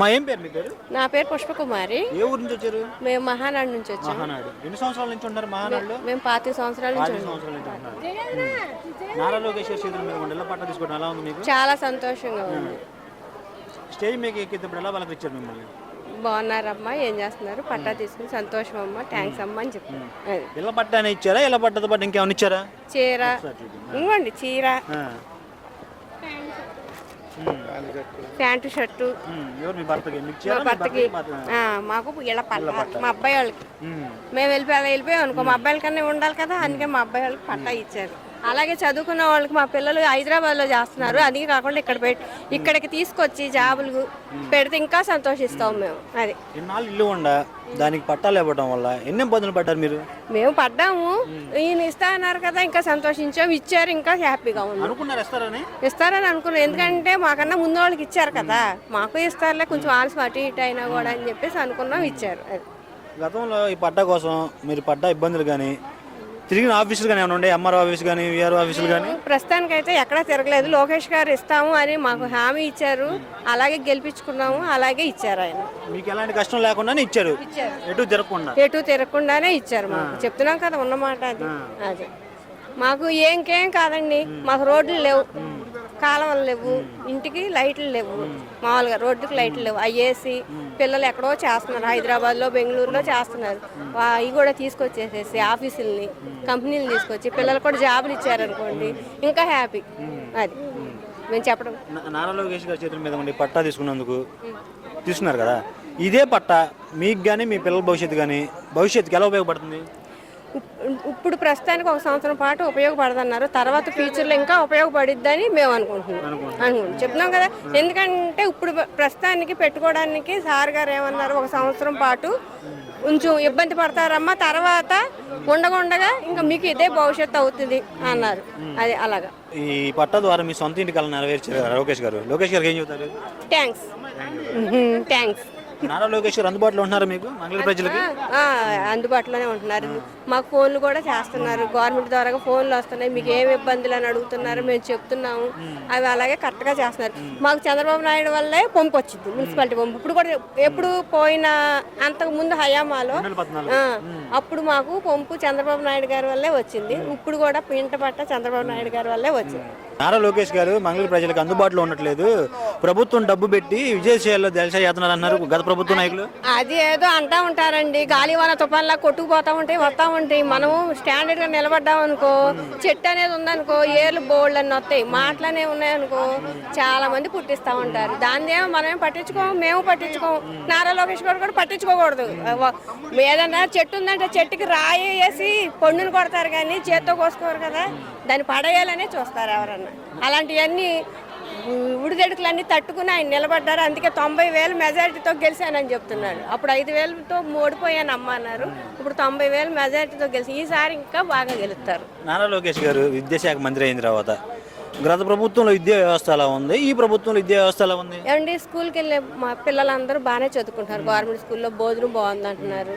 మా ఏం పేరు మీ పేరు? నా పేరు పుష్పకుమారి. ఏ ఊరు నుంచి వచ్చారు? మేము మహానాడు నుంచి వచ్చాము. మహానాడు. ఎన్ని సంవత్సరాల నుంచి ఉన్నారు మహానాడులో? మేము 25 సంవత్సరాల నుంచి 25 సంవత్సరాల నుంచి ఉంటున్నారు. నారా లోకేష్ చేతుల మీద ఇళ్ళ పట్టా తీసుకోవడం ఎలా ఉంది మీకు? చాలా సంతోషంగా ఉంది. స్టేజ్ మీకు ఎక్కినప్పుడు ఎలా పలకరించారు మిమ్మల్ని? బాగున్నారమ్మా, ఏం చేస్తున్నారు, పట్టా తీసుకుని సంతోషం అమ్మా, థ్యాంక్స్ అమ్మా అని చెప్పాను. ఇళ్ళ పట్టానే ఇచ్చారా? ఇళ్ళ పట్టతో పాటు ఇంకేమైనా ఇచ్చారా? చీర ఇంకోండి, చీర, ప్యాంటు, షర్టు మా భర్తకి, మాకు ఇళ్ళ పట్టా మా అబ్బాయి వాళ్ళకి. మేము వెళ్ళిపోయాం అనుకో, మా అబ్బాయిల కన్నా ఉండాలి కదా, అందుకే మా అబ్బాయి వాళ్ళకి పట్టా ఇచ్చారు. అలాగే చదువుకున్న వాళ్ళకి మా పిల్లలు హైదరాబాద్లో చేస్తున్నారు, అది కాకుండా ఇక్కడికి తీసుకొచ్చి జాబులు పెడితే ఇంకా సంతోషిస్తాం మేము. అది ఇన్నాళ్ళు ఇల్లు ఉండ దానికి పట్టాలు ఇవ్వడం వల్ల ఎన్ని ఇబ్బందులు పడ్డారు మీరు? మేము పడ్డాము, ఈయన ఇస్తా అన్నారు కదా, ఇంకా సంతోషించాం, ఇచ్చారు, ఇంకా హ్యాపీగా ఉంది. ఇస్తారని అనుకున్నాం, ఎందుకంటే మాకన్నా ముందు వాళ్ళకి ఇచ్చారు కదా, మాకు ఇస్తారులే, కొంచెం ఆలస్యం అటు ఇటు అయినా కూడా అని చెప్పేసి అనుకున్నాం, ఇచ్చారు. గతంలో ఈ పట్టా కోసం మీరు పడ్డ ఇబ్బందులు కానీ తిరిగిన ఆఫీసులు కానీ ఏమైనా ఉండే? ఎంఆర్ఓ ఆఫీస్ కానీ, విఆర్ఓ ఆఫీసులు కానీ? ప్రస్తుతానికైతే ఎక్కడా తిరగలేదు. లోకేష్ గారు ఇస్తాము అని మాకు హామీ ఇచ్చారు, అలాగే గెలిపించుకున్నాము, అలాగే ఇచ్చారు ఆయన. మీకు ఎలాంటి కష్టం లేకుండానే ఇచ్చారు, ఎటు తిరగకుండానే ఇచ్చారు. మాకు చెప్తున్నాం కదా ఉన్నమాట, అది అది మాకు ఇంకేం కాదండి. మాకు రోడ్లు లేవు, కాలువలు లేవు, ఇంటికి లైట్లు లేవు, మామూలుగా రోడ్డుకి లైట్లు లేవు, అయ్యేసి పిల్లలు ఎక్కడో చేస్తున్నారు, హైదరాబాద్లో, బెంగళూరులో చేస్తున్నారు. అవి కూడా తీసుకొచ్చేసేసి ఆఫీసుల్ని, కంపెనీలు తీసుకొచ్చి పిల్లలు కూడా జాబులు ఇచ్చారనుకోండి, ఇంకా హ్యాపీ. అది మేము చెప్పడం. నారా లోకేష్ గారి చేతుల మీద ఉండి పట్టా తీసుకున్నారు కదా, ఇదే పట్టా మీకు కానీ మీ పిల్లల భవిష్యత్తుకి ఎలా ఉపయోగపడుతుంది? ఇప్పుడు ప్రస్తుతానికి 1 సంవత్సరం పాటు ఉపయోగపడదన్నారు, తర్వాత ఫ్యూచర్లో ఇంకా ఉపయోగపడిద్దని మేము అనుకుంటున్నాం. చెప్తున్నాం కదా, ఎందుకంటే ఇప్పుడు ప్రస్తుతానికి పెట్టుకోవడానికి సార్ గారు ఏమన్నారు, 1 సంవత్సరం పాటు కొంచెం ఇబ్బంది పడతారమ్మా, తర్వాత ఉండగా ఇంకా మీకు ఇదే భవిష్యత్తు అవుతుంది అన్నారు. అది అలాగా. ఈ పట్టా ద్వారా మీ సొంత ఇంటికి నెరవేర్చారు లోకేష్ గారికి ఏం చెబుతారు? థ్యాంక్స్. నారా లోకేష్ గారు అందుబాటులో ఉంటున్నారు మీకు, మంగళగిరి ప్రజలకి? అందుబాటులోనే ఉంటున్నారు. మాకు ఫోన్లు కూడా చేస్తున్నారు, గవర్నమెంట్ ద్వారా ఫోన్లు వస్తున్నాయి, మీకు ఏమి ఇబ్బందులు అని అడుగుతున్నారు, మేము చెప్తున్నాము, అవి అలాగే కరెక్ట్గా చేస్తున్నారు. మాకు చంద్రబాబు నాయుడు వల్లే పంపు వచ్చింది, మున్సిపాలిటీ పంపు. ఇప్పుడు కూడా ఎప్పుడు పోయిన అంతకు ముందు హయామాలో అప్పుడు మాకు పంపు చంద్రబాబు నాయుడు గారి వల్లే వచ్చింది, ఇప్పుడు కూడా ఇంట పట్ట చంద్రబాబు నాయుడు గారి వల్లే వచ్చింది. నారా లోకేష్ గారు మంగళగిరి ప్రజలకు అందుబాటులో ఉండట్లేదు, ప్రభుత్వం డబ్బు పెట్టి విజయశాలలో జలసా చేస్తున్నారు అన్నారు గత ప్రభుత్వ నాయకులు. అది ఏదో అంటా ఉంటారండి, గాలివాన తుఫాన్లా కొట్టుకుపోతా ఉంటాయి, వస్తూ ఉంటాయి. మనము స్టాండర్డ్ గా నిలబడ్డాం అనుకో, చెట్టు అనేది ఉందనుకో, ఏర్లు బోల్డ్ అని వస్తాయి, మాటలనే ఉన్నాయనుకో, చాలా మంది పుట్టిస్తూ ఉంటారు. దానిదేమో మనమేం పట్టించుకోము, మేము పట్టించుకోము, నారా లోకేష్ గారు కూడా పట్టించుకోకూడదు. ఏదన్నా చెట్టు ఉందంటే చెట్టుకి రాయి వేసి పండును కొడతారు, కానీ చేత్తో కోసుకోరు కదా, దాన్ని పడేయాలనే చూస్తారు ఎవరన్నా. అలాంటివన్నీ ఉడిదెడుకులన్నీ తట్టుకుని ఆయన నిలబడ్డారు, అందుకే 90,000 మెజారిటీతో గెలిచానని చెప్తున్నాడు. అప్పుడు 5,000తో ఓడిపోయాను అమ్మ అన్నారు, ఇప్పుడు 90,000 మెజారిటీతో గెలిచి ఈసారి ఇంకా బాగా గెలుస్తారు. నారా లోకేష్ గారు విద్యాశాఖ మంత్రి అయిన తర్వాత గత ప్రభుత్వంలో విద్యా వ్యవస్థ ఎలా ఉంది, ఈ ప్రభుత్వంలో విద్యా వ్యవస్థ ఎలా ఉంది? ఏమండి, స్కూల్కి వెళ్ళే మా పిల్లలందరూ బాగానే చదువుకుంటున్నారు, గవర్నమెంట్ స్కూల్లో భోజనం బాగుంది అంటున్నారు.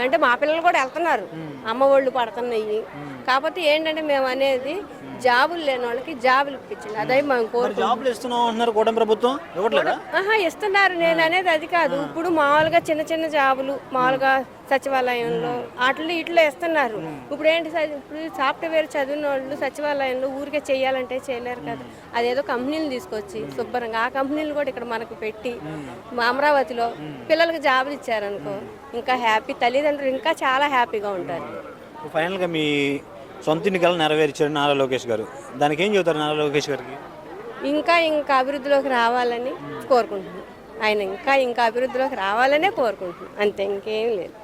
అంటే మా పిల్లలు కూడా వెళ్తున్నారు, అమ్మ ఒళ్ళు పడుతున్నాయి. కాకపోతే ఏంటంటే మేము అనేది జాబులు లేని వాళ్ళకి జాబులు ఇప్పించండి, అదే మేము ఇస్తున్నారు. నేను అనేది అది కాదు, ఇప్పుడు మామూలుగా చిన్న జాబులు మామూలుగా సచివాలయంలో ఇట్లా ఇస్తున్నారు. ఇప్పుడు ఏంటి, ఇప్పుడు సాఫ్ట్వేర్ చదివిన వాళ్ళు సచివాలయంలో ఊరికే చెయ్యాలంటే చేయలేరు కదా, అదేదో కంపెనీలు తీసుకొచ్చి శుభ్రంగా ఆ కంపెనీలు కూడా ఇక్కడ మనకు పెట్టి అమరావతిలో పిల్లలకు జాబులు ఇచ్చారనుకో, ఇంకా హ్యాపీ, తల్లిదండ్రులు ఇంకా చాలా హ్యాపీగా ఉంటారు. ఫైనల్గా మీ సొంత ఎన్నికలు నెరవేర్చారు నారా లోకేష్ గారు, దానికి ఏం చెబుతారు నారా లోకేష్ గారికి? ఇంకా అభివృద్ధిలోకి రావాలని కోరుకుంటున్నాను, ఆయన ఇంకా అభివృద్ధిలోకి రావాలనే కోరుకుంటున్నాను, అంతే, ఇంకేం లేదు.